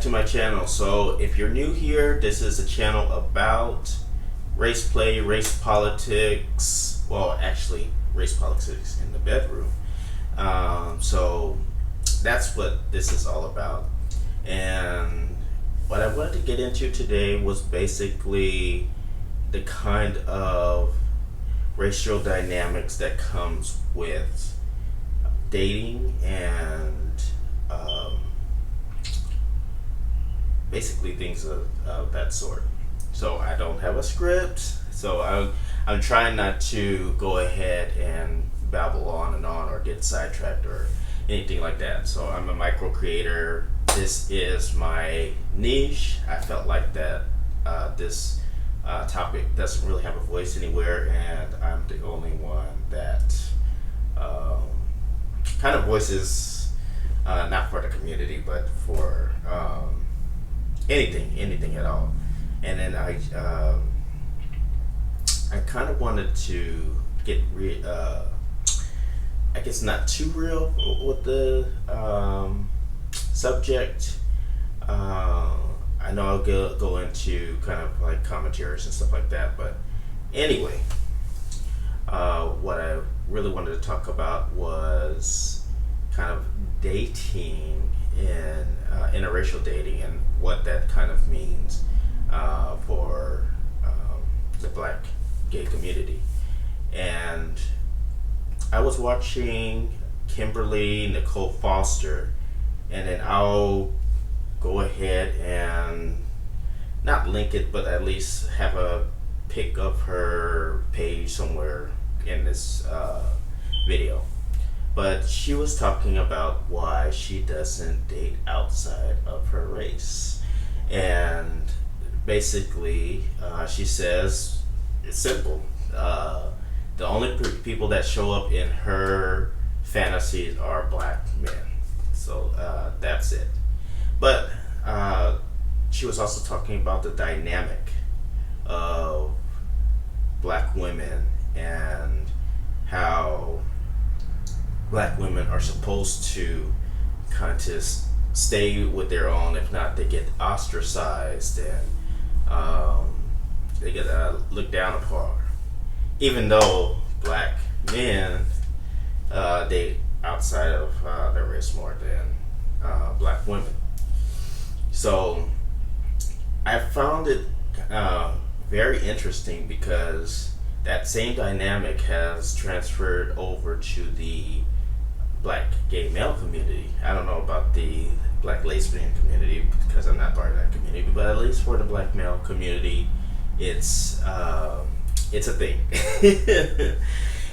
back to my channel. So if you're new here, this is a channel about race play, race politics, well actually race politics in the bedroom. So that's what this is all about. And what I wanted to get into today was basically the kind of racial dynamics that comes with dating and basically things of that sort. So I don't have a script, so I'm trying not to go ahead and babble on or get sidetracked or anything like that. So I'm a micro creator. This is my niche. I felt like that this topic doesn't really have a voice anywhere, and I'm the only one that kind of voices not for the community but for anything at all. And then I kind of wanted to get I guess not too real with the subject. I know I'll go into kind of like commentaries and stuff like that, but anyway, what I really wanted to talk about was kind of dating and interracial dating and what that kind of means for the black gay community. And I was watching Kimberly Nicole Foster, and then I'll go ahead and not link it, but at least have a pic of her page somewhere in this video. But she was talking about why she doesn't date outside of her race. And basically, she says it's simple. The only people that show up in her fantasies are black men. So that's it. But she was also talking about the dynamic of black women and how black women are supposed to kind of just stay with their own. If not, they get ostracized and they get looked down upon. Even though black men date outside of their race more than black women. So I found it very interesting because that same dynamic has transferred over to the black gay male community. I don't know about the black lesbian community because I'm not part of that community, but at least for the black male community, it's a thing.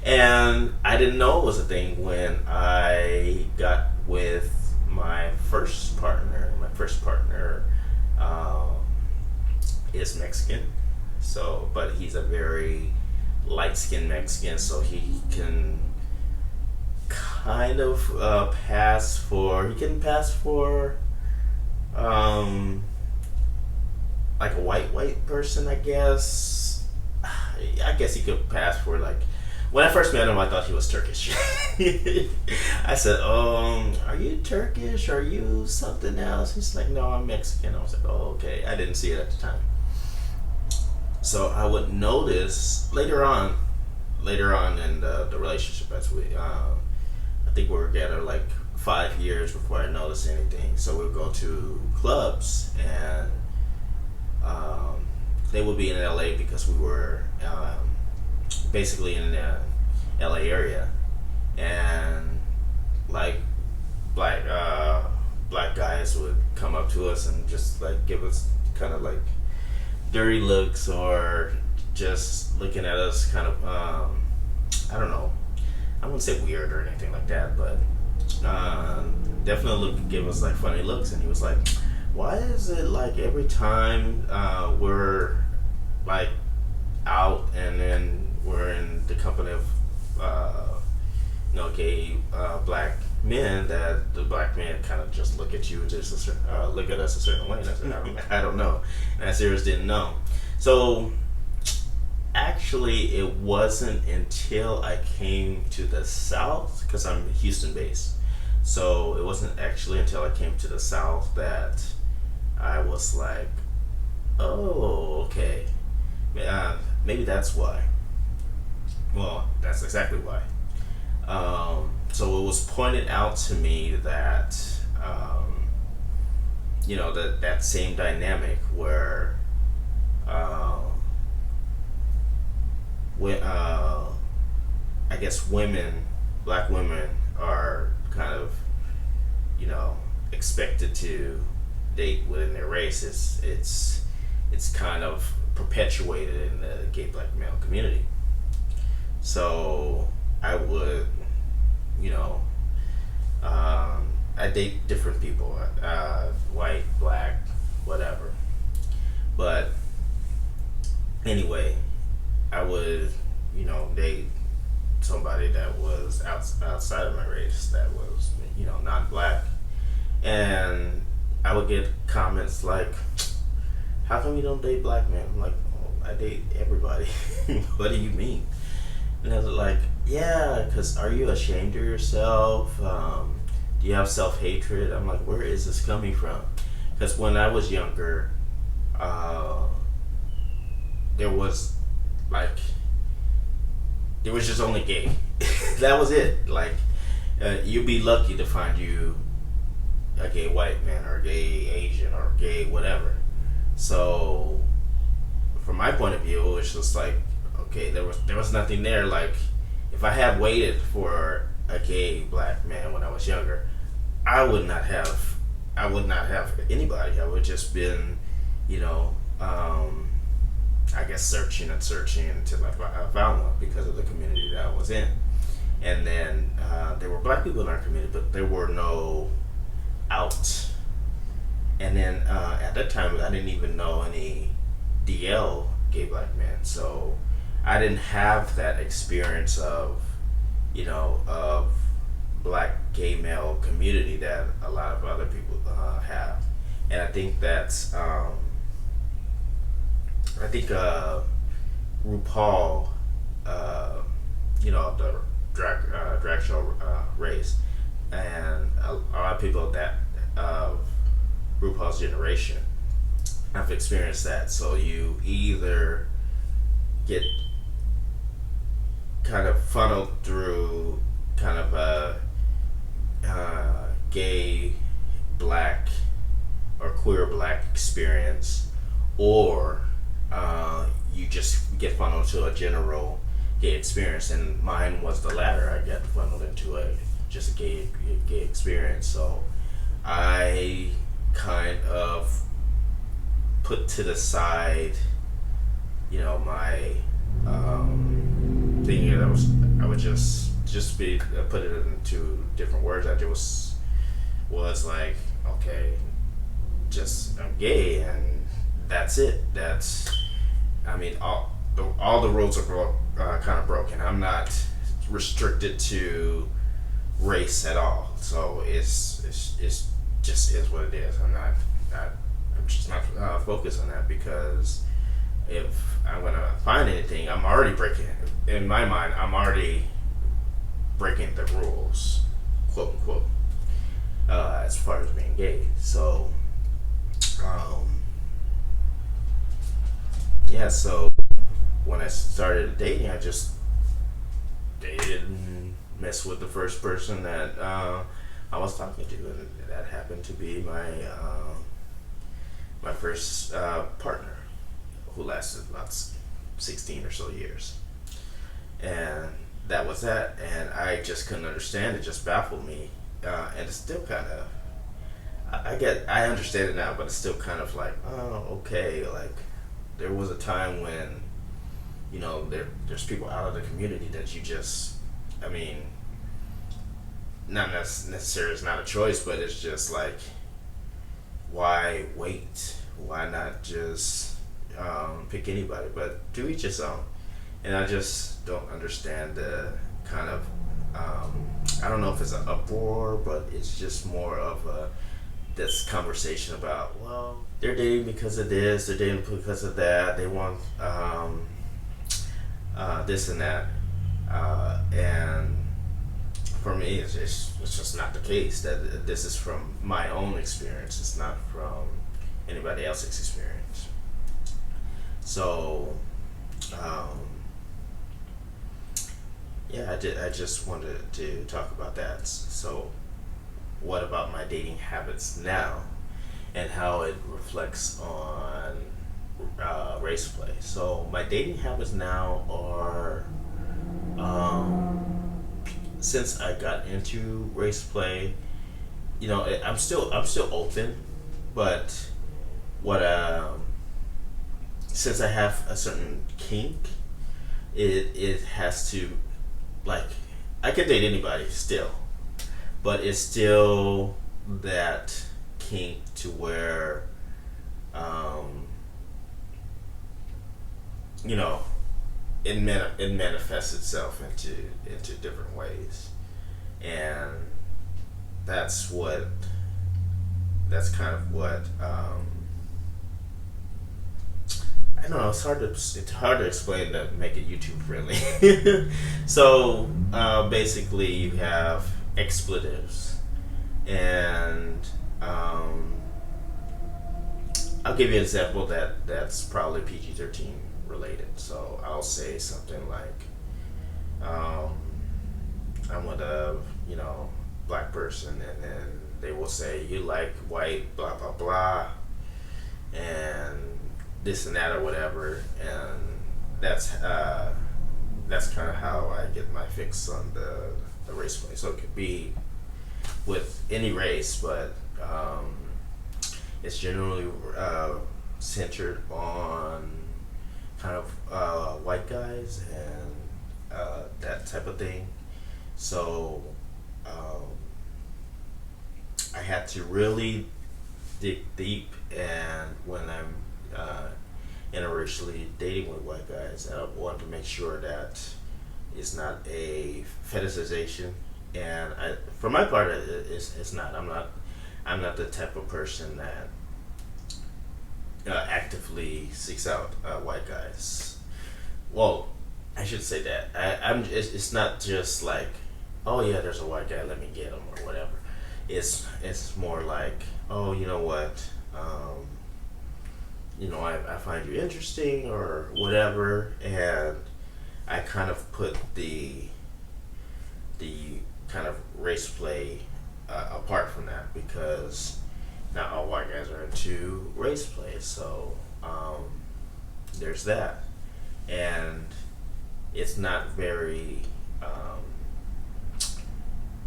And I didn't know it was a thing when I got with my first partner. My first partner is Mexican, but he's a very light-skinned Mexican, so he can kind of pass for like a white person, I guess. I guess he could pass for like. When I first met him, I thought he was Turkish. I said, are you Turkish? Are you something else? He's like, no, I'm Mexican. I was like, oh, okay. I didn't see it at the time. So I would notice later on in the relationship, as I think we were together like 5 years before I noticed anything. So we would go to clubs, and they would be in LA because we were basically in the LA area, and like black guys would come up to us and just like give us kind of like dirty looks, or just looking at us kind of I don't know, I wouldn't say weird or anything like that, but definitely give us like funny looks. And he was like, why is it like every time we're like out and then we're in the company of gay black men, that the black men kind of just look at you, just look at us a certain way? And I said, I don't know. And I seriously didn't know. So actually, it wasn't until I came to the South, because I'm Houston based. So it wasn't actually until I came to the South that was like, oh, okay, maybe that's why. Well, that's exactly why. So it was pointed out to me that, that same dynamic where, when, I guess black women are kind of, expected to date within their race. It's kind of perpetuated in the gay black male community. So I would, you know, I date different people, white, black, whatever. But anyway, I would, date somebody that was outside of my race, that was, non-black, and I would get comments like, "How come you don't date black men?" I'm like, "Oh, I date everybody." What do you mean? And I was like, "Yeah, because are you ashamed of yourself? Do you have self-hatred?" I'm like, where is this coming from? Because when I was younger, there was just only gay. That was it. Like, you'd be lucky to find you a gay white man or a gay Asian or gay whatever. So, from my point of view, it was just like, okay, there was nothing there. Like, if I had waited for a gay black man when I was younger, I would not have anybody. I would just been, I guess searching until I found one because of the community that I was in. And then there were black people in our community, but there were no out. And then at that time, I didn't even know any DL gay black men, so I didn't have that experience of black gay male community that a lot of other people have. And I think that's RuPaul, the drag show race, and a lot of people that of RuPaul's generation have experienced that. So you either get kind of funneled through kind of a gay black or queer black experience, or you just get funneled to a general gay experience, and mine was the latter. I got funneled into just a gay experience. So I kind of put to the side, my thinking that I would just be put it into different words. I just was like, okay, just I'm gay and that's it. All the rules are kind of broken. I'm not restricted to race at all. So it's just is what it is. I'm just not focused on that, because if I'm gonna find anything, I'm already breaking it. In my mind, I'm already breaking the rules, quote unquote, as far as being gay. So, so when I started dating, I just dated and messed with the first person that I was talking to, and that happened to be my first partner, who lasted about 16 or so years. And that was that. And I just couldn't understand it, just baffled me. And it's still kind of, I understand it now, but it's still kind of like, oh, okay. Like, there was a time when, there's people out of the community that you just, not necessarily, it's not a choice, but it's just like, why wait? Why not just pick anybody? But to each his own. And I just don't understand the kind of, I don't know if it's an uproar, but it's just more of this conversation about, well, they're dating because of this, they're dating because of that, they want this and that. And for me, it's just not the case. That this is from my own experience. It's not from anybody else's experience. So, um, yeah, I just wanted to talk about that. So, what about my dating habits now, and how it reflects on race play? So, my dating habits now are, since I got into race play, I'm still open, but what since I have a certain kink, it has to, like, I can date anybody still, but it's still that kink to where, um, you know it manifests itself into different ways, and that's what that's kind of what, I don't know. It's hard to explain to make it YouTube friendly. So basically, you have expletives, and I'll give you an example that's probably PG-13 related. So I'll say something like, um, I'm with a black person, and then they will say, you like white, blah blah blah, and this and that or whatever, and that's kind of how I get my fix on the race play. So it could be with any race, but it's generally centered on kind of white guys and that type of thing. So I had to really dig deep, and when I'm interracially dating with white guys, I want to make sure that it's not a fetishization. And for my part, it's not. I'm not the type of person that actively seeks out white guys. Well, I should say that it's not just like, oh yeah, there's a white guy, let me get him or whatever. It's more like, oh, you know what, I find you interesting or whatever, and I kind of put the kind of race play apart from that, because not all white guys are into race play. So there's that, and it's not very.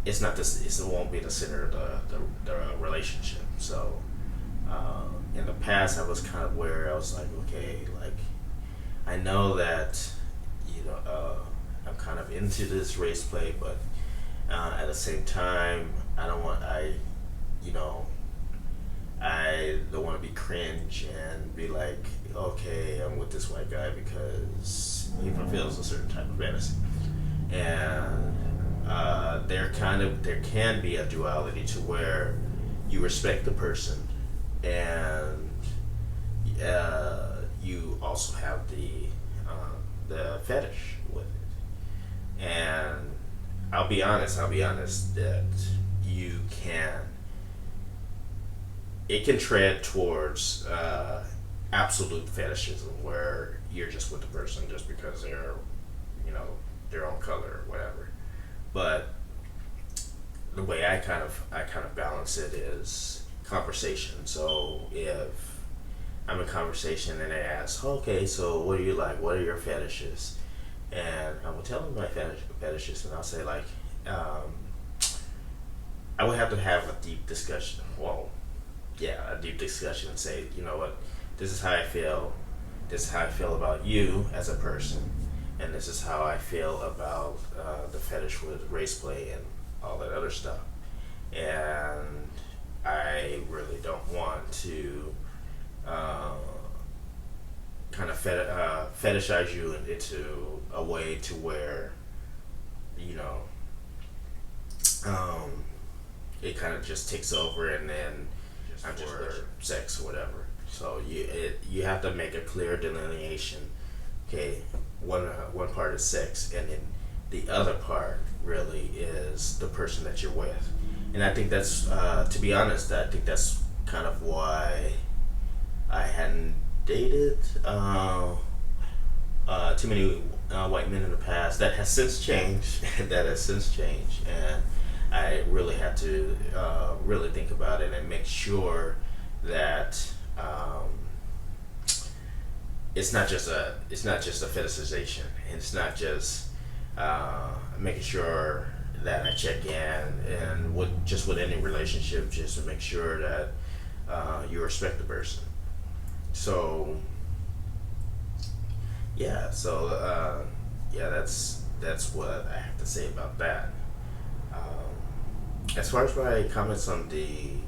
It's not this. It won't be the center of the relationship. So in the past, I was kind of where I was like, okay, like, I know that I'm kind of into this race play, but at the same time, I don't want I don't want to be cringe and be like, okay, I'm with this white guy because he fulfills a certain type of fantasy. And there can be a duality to where you respect the person, and you also have the fetish with it. And I'll be honest that you can it can tread towards absolute fetishism, where you're just with the person just because they're their own color or whatever. But the way I kind of balance it is conversation. So if I'm in conversation and they ask, okay, so what do you like? What are your fetishes? And I will tell them my fetishes, and I'll say, like, I would have to have a deep discussion. Well, yeah, a deep discussion, and say, you know what, this is how I feel. This is how I feel about you as a person, and this is how I feel about the fetish with race play and all that other stuff. And I really don't want to kind of fetishize you into a way to where it kind of just takes over, and then I'm just for sex or whatever. So you have to make a clear delineation. Okay, one part is sex, and then the other part really is the person that you're with. And I think that's, to be honest, I think that's kind of why dated too many white men in the past. That has since changed. That has since changed, and I really had to really think about it and make sure that it's not just a fetishization, and it's not just making sure that I check in and with any relationship, just to make sure that you respect the person. So yeah, that's what I have to say about that. As far as my comments on the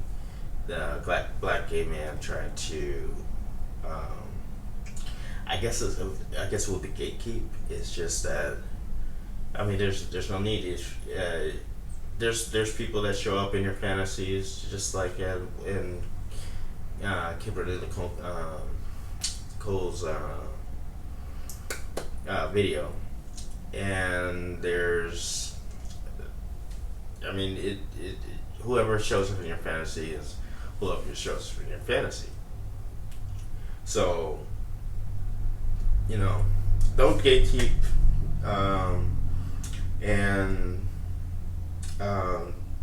black gay man trying to, I guess it would be gatekeep. It's just that, I mean, there's no need. If there's people that show up in your fantasies, just like in Kimberly Cole's video, and there's, I mean, whoever shows up in your fantasy is whoever shows up in your fantasy. So, don't gatekeep, and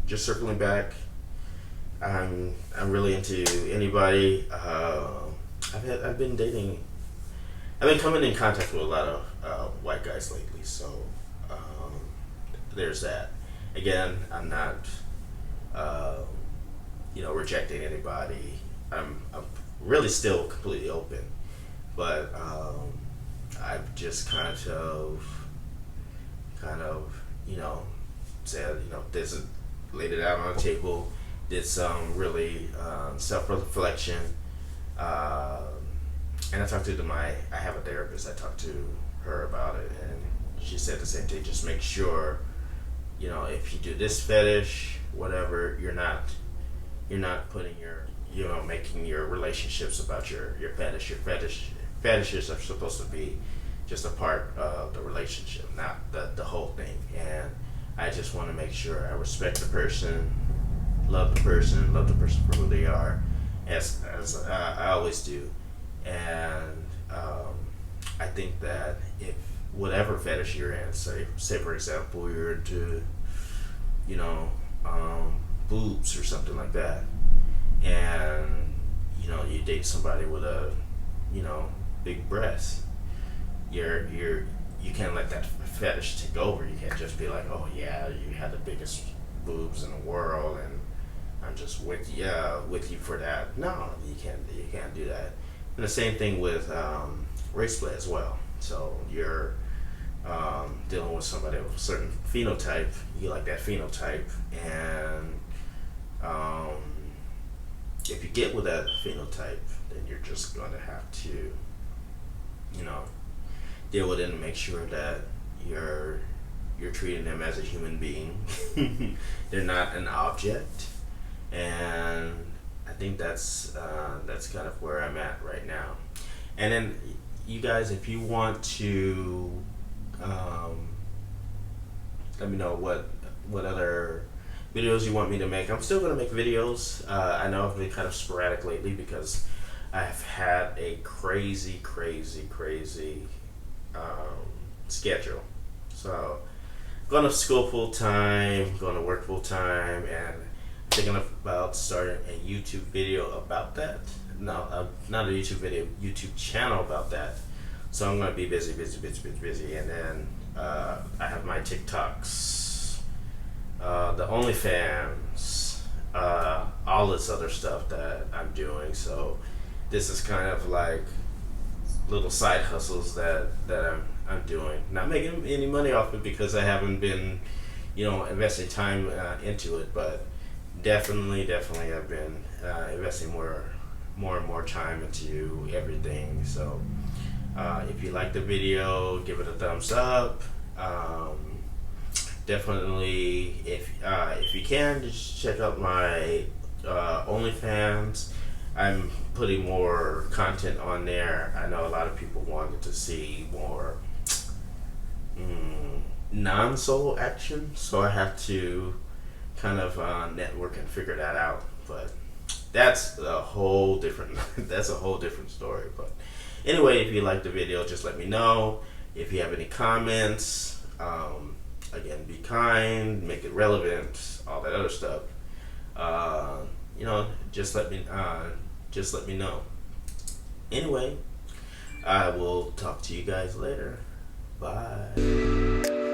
just circling back, I'm really into anybody. I've been dating. I've been coming in contact with a lot of white guys lately, so there's that. Again, I'm not, rejecting anybody. I'm really still completely open, but I've just kind of, said, this is, laid it out on the table, did some really self-reflection, and I talked to I have a therapist. I talked to her about it, and she said the same thing. Just make sure, if you do this fetish, whatever, you're not putting making your relationships about your fetish. Your fetishes are supposed to be just a part of the relationship, not the whole thing. And I just want to make sure I respect the person, love the person for who they are, as I always do. And I think that if whatever fetish you're in, say for example you're into, boobs or something like that, and you date somebody with a, big breast, you can't let that fetish take over. You can't just be like, oh yeah, you had the biggest boobs in the world, and I'm just with you for that. No, you can't do that. And the same thing with race play as well. So you're dealing with somebody with a certain phenotype, you like that phenotype, and if you get with that phenotype, then you're just going to have to, deal with it and make sure that you're treating them as a human being. They're not an object, and I think that's kind of where I'm at right now. And then you guys, if you want to let me know what other videos you want me to make. I'm still going to make videos. I know I've been kind of sporadic lately because I've had a crazy schedule. So going to school full time, going to work full time, and thinking about starting a YouTube video about that. No, not a YouTube video, YouTube channel about that. So I'm going to be busy, and then I have my TikToks, the OnlyFans, all this other stuff that I'm doing. So this is kind of like little side hustles that I'm doing. Not making any money off it because I haven't been, investing time into it, but definitely I've been investing more and more time into everything. So if you like the video, give it a thumbs up. Definitely, if you can, just check out my OnlyFans. I'm putting more content on there. I know a lot of people wanted to see more non-solo action, so I have to kind of network and figure that out. But that's a whole different that's a whole different story. But anyway, if you like the video, just let me know. If you have any comments, again, be kind, make it relevant, all that other stuff. Just let me know. Anyway, I will talk to you guys later. Bye.